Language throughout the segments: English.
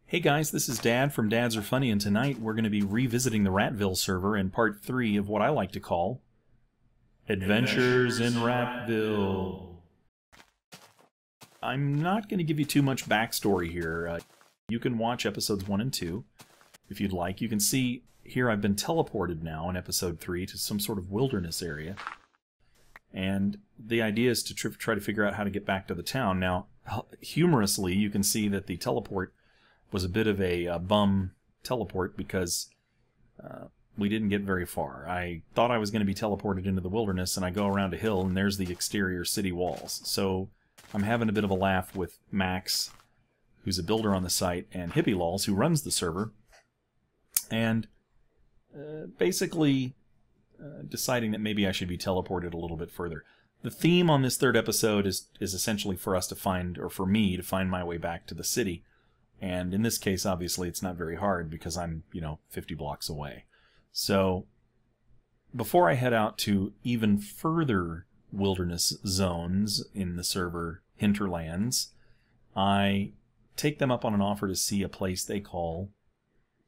Hey guys, this is Dad from dadsRfunny, and tonight we're going to be revisiting the Ratville server in part 3 of what I like to call Adventures in Ratville. I'm not going to give you too much backstory here. You can watch episodes 1 and 2 if you'd like. You can see here I've been teleported now in episode 3 to some sort of wilderness area. And the idea is to try to figure out how to get back to the town. Now, humorously, you can see that the teleport was a bit of a bum teleport because we didn't get very far. I thought I was going to be teleported into the wilderness, and I go around a hill, and there's the exterior city walls. So I'm having a bit of a laugh with Max, who's a builder on the site, and Hippie Laws, who runs the server, and basically deciding that maybe I should be teleported a little bit further. The theme on this third episode is essentially for us to find, or for me to find my way back to the city. And in this case, obviously, it's not very hard because I'm, 50 blocks away. So before I head out to even further wilderness zones in the server hinterlands, I take them up on an offer to see a place they call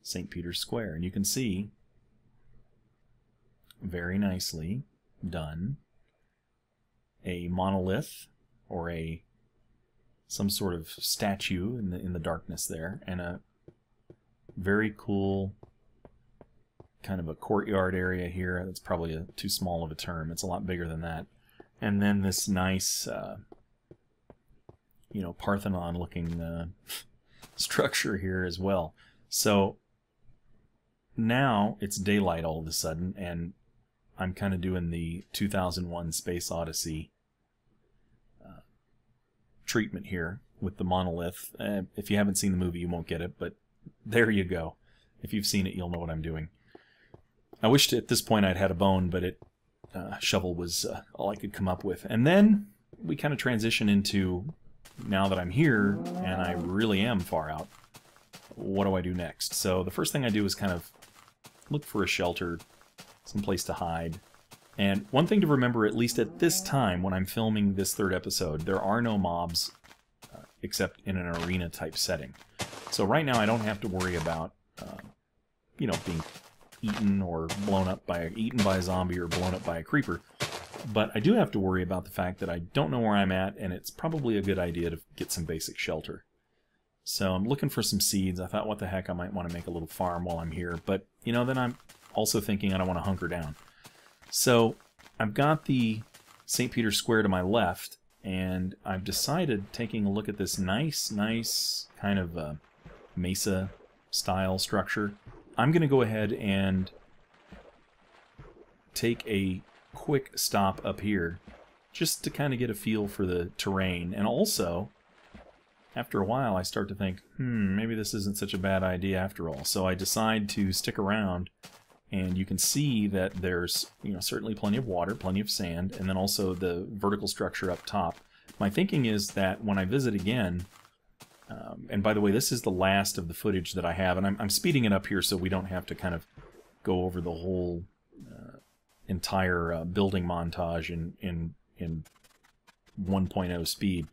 St. Peter's Square. And you can see, very nicely done, a monolith, or some sort of statue in the darkness there, and a very cool kind of a courtyard area here. That's probably too small of a term. It's a lot bigger than that. And then this nice, Parthenon-looking structure here as well. So now it's daylight all of a sudden, and I'm kind of doing the 2001 Space Odyssey treatment here with the monolith. If you haven't seen the movie, you won't get it, but there you go. If you've seen it, you'll know what I'm doing. I wished at this point I'd had a bone, but shovel was all I could come up with. And then we kind of transition into, now that I'm here, and I really am far out, what do I do next? So the first thing I do is kind of look for a shelter, some place to hide. And one thing to remember, at least at this time when I'm filming this third episode, there are no mobs except in an arena type setting. So right now I don't have to worry about, being eaten or eaten by a zombie or blown up by a creeper. But I do have to worry about the fact that I don't know where I'm at, and it's probably a good idea to get some basic shelter. So I'm looking for some seeds. I thought, what the heck, I might want to make a little farm while I'm here. But, then I'm also thinking I don't want to hunker down. So I've got the St. Peter's Square to my left, and I've decided, taking a look at this nice kind of mesa-style structure, I'm going to go ahead and take a quick stop up here just to kind of get a feel for the terrain. And also, after a while, I start to think, maybe this isn't such a bad idea after all. So I decide to stick around. And you can see that there's, certainly plenty of water, plenty of sand, and then also the vertical structure up top. My thinking is that when I visit again, and by the way, this is the last of the footage that I have, and I'm speeding it up here so we don't have to kind of go over the whole entire building montage in 1.0 speed.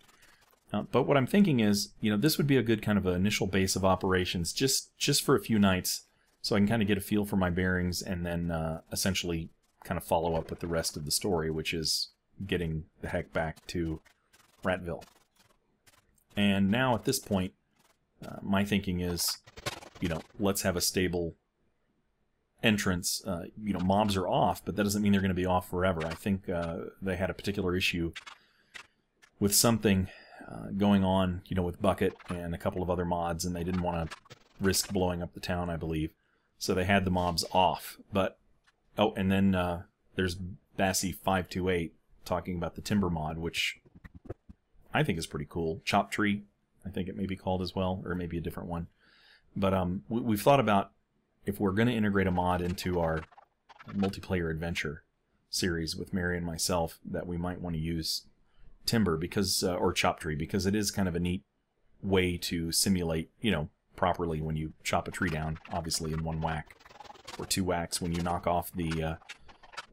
But what I'm thinking is, this would be a good kind of initial base of operations just for a few nights, so I can kind of get a feel for my bearings, and then essentially kind of follow up with the rest of the story, which is getting the heck back to Ratville. And now at this point, my thinking is, let's have a stable entrance. Mobs are off, but that doesn't mean they're going to be off forever. I think they had a particular issue with something going on, with Bucket and a couple of other mods, and they didn't want to risk blowing up the town, I believe. So they had the mobs off. But and then there's Bassy528 talking about the timber mod, which I think is pretty cool. Chop Tree, I think it may be called as well, or maybe a different one. But we've thought about, if we're going to integrate a mod into our multiplayer adventure series with Mary and myself, that we might want to use timber or Chop Tree, because it is kind of a neat way to simulate, properly when you chop a tree down, obviously in one whack, or two whacks. When you knock off the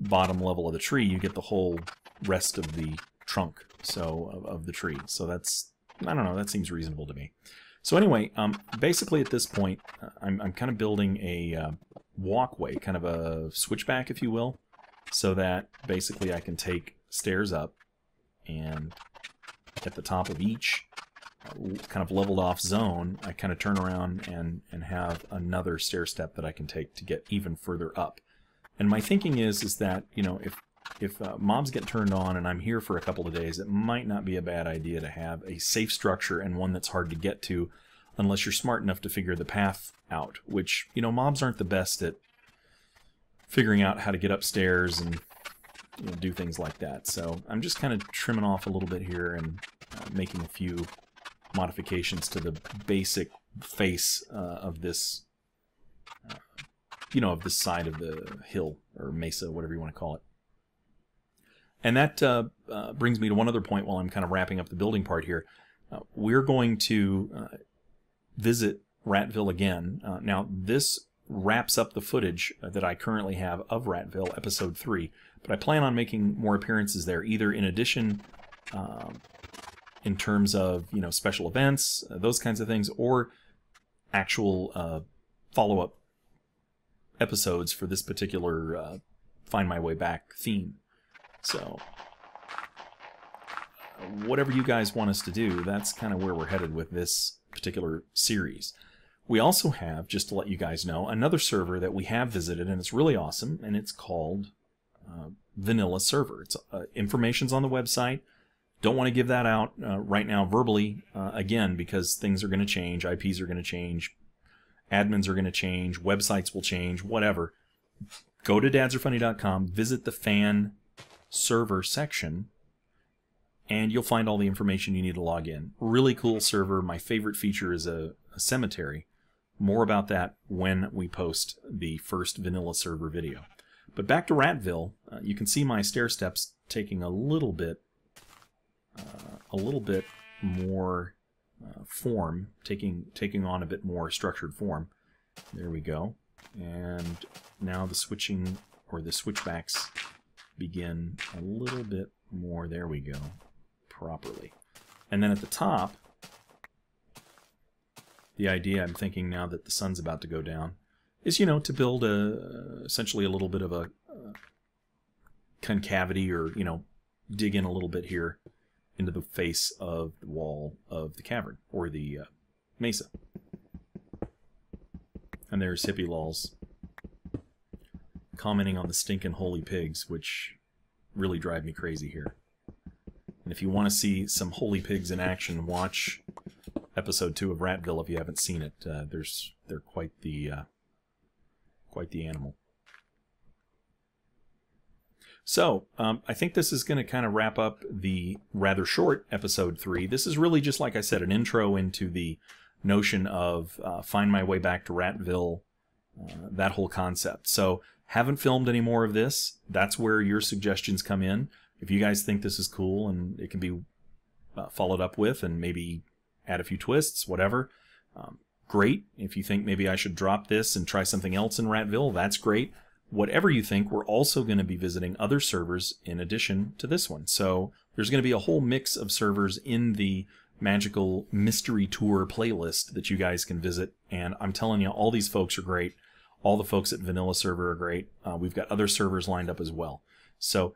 bottom level of the tree, you get the whole rest of the trunk of the tree. So that's, I don't know, that seems reasonable to me. So anyway, basically at this point, I'm kind of building a walkway, kind of a switchback, if you will, so that basically I can take stairs up, and at the top of each kind of leveled off zone, I kind of turn around and have another stair step that I can take to get even further up. And my thinking is that, you know, if mobs get turned on and I'm here for a couple of days, it might not be a bad idea to have a safe structure and one that's hard to get to unless you're smart enough to figure the path out, which, you know, mobs aren't the best at figuring out how to get upstairs and, you know, do things like that. So I'm just kind of trimming off a little bit here and making a few modifications to the basic face of this, you know, of this side of the hill or mesa, whatever you want to call it. And that brings me to one other point while I'm kind of wrapping up the building part here. We're going to visit Ratville again. Now, this wraps up the footage that I currently have of Ratville, episode 3, but I plan on making more appearances there, either in addition in terms of, you know, special events, those kinds of things, or actual follow-up episodes for this particular Find My Way Back theme. So, whatever you guys want us to do, that's kind of where we're headed with this particular series. We also have, just to let you guys know, another server that we have visited, and it's really awesome, and it's called Vanilla Server. It's information's on the website. Don't want to give that out right now verbally, again, because things are going to change, IPs are going to change, admins are going to change, websites will change, whatever. Go to dadsRfunny.com, visit the fan server section, and you'll find all the information you need to log in. Really cool server. My favorite feature is a cemetery. More about that when we post the first vanilla server video. But back to Ratville, you can see my stair steps taking a little bit more form, taking on a bit more structured form. There we go. And now the switching, or the switchbacks, begin a little bit more. There we go. Properly. And then at the top, the idea I'm thinking now that the sun's about to go down is, you know, to build essentially a little bit of a concavity, or, you know, dig in a little bit here into the face of the wall of the cavern, or the mesa. And there's Hippie Lols commenting on the stinking holy pigs, which really drive me crazy here. And if you want to see some holy pigs in action, watch episode 2 of Ratville if you haven't seen it. They're quite the animal. So, I think this is going to kind of wrap up the rather short episode 3. This is really just, like I said, an intro into the notion of Find My Way Back to Ratville, that whole concept. So, haven't filmed any more of this. That's where your suggestions come in. If you guys think this is cool and it can be followed up with, and maybe add a few twists, whatever, great. If you think maybe I should drop this and try something else in Ratville, that's great. Whatever you think, we're also going to be visiting other servers in addition to this one. So there's going to be a whole mix of servers in the Magical Mystery Tour playlist that you guys can visit. And I'm telling you, all these folks are great. All the folks at Vanilla Server are great. We've got other servers lined up as well. So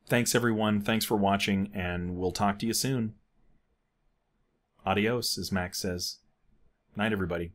thanks, everyone. Thanks for watching, and we'll talk to you soon. Adios, as Max says. Night, everybody.